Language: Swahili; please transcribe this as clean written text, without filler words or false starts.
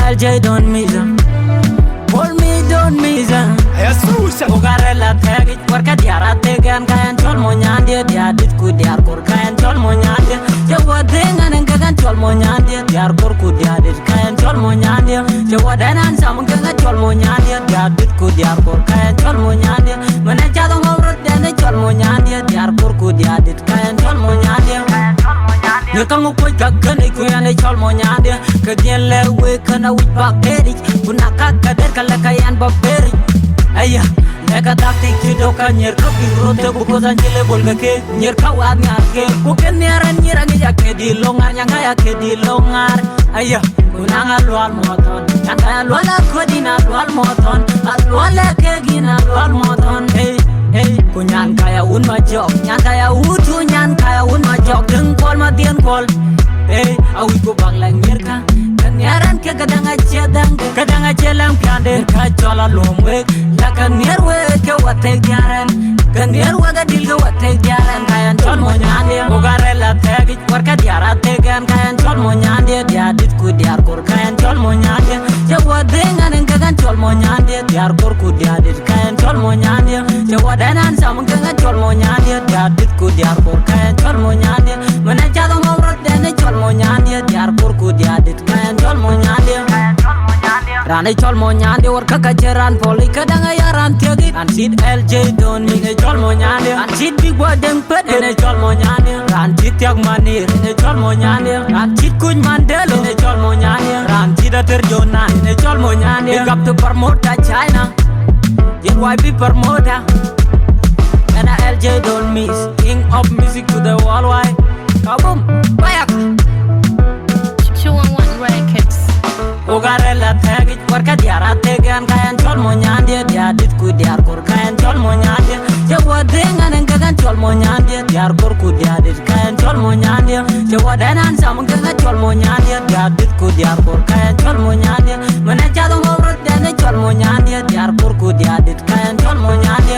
LJ don't miss Hold me don't miss Jesus Ugarela tegi Warka diara tegen Kayan chol monyande Diadit ku diar kur Kayan chol monyande Jawa dengan engkagan chol monyande Diar kur ku diadit Kayan chol monyande Jawa dengan sama engkagan chol monyande Diadit ku diar kur Kayan chol monyande Mana jatuh ngobrol Dene chol monyande Diar kur ku diadit Kayan chol monyande Nyekang upoy kagane kuyane chol monyande Kadien lewe kana wich bakterik Punaka kader kalakayan baberi Aya Neka takti kidoka nyerka pigrote bukoza njele bolgake Nyerka wadni arke Buken niaran nyirangi jake di longar Nyangaya ke di longar Aya Kunanga lual moton Nyangaya luala kodina lual moton Luala kegina lual moton Hey Hey, kunyan kaya un majok, nyan kaya utu nyan kaya un majok, dengkol matian kol. Hey, awi ko banglang nyerka, kanyaran ke kadang aja lang piande ka jola lomwe, la kanierwe ke watek diaren, kanierwe ga dil ke watek diaren, kayan chol monyande, ugarela tegi, warka diara tegen, kayan chol monyande, diadit ku diar kur, kayan chol monyande, jawa dengan engkagan chol monyande, diar kur ku diadit, kayan chol monyande, jawa dengan sama engkagan chol monyande, diadit ku diar kur, kayan chol monyande, mana jatuh ngobrol dene chol monyande, diar kur ku diadit, kayan chol monyande. Rane chol monyande warka kajeran poli kadang ayaran tiagi Ansit LJ don mine chol monyande Ansit big boy deng pet ene chol monyande Ransit tiag manir ene chol monyande Ransit kuj mandelo ene chol monyande Ransit ater jona ene chol monyande Big up to promoter China JYP promoter Ena LJ don't miss King of music to the worldwide Kaboom, bayak 211 Records. Ugarela tegi warka diara tegen kayan chol monyande diadit ku diar kur kayan chol monyande jawa dengan engkagan chol monyande diar kur ku diadit kayan chol monyande jawa dengan sama engkagan chol monyande diadit ku diar kur kayan chol monyande mana jatuh ngobrol dene chol monyande diar kur ku diadit kayan chol monyande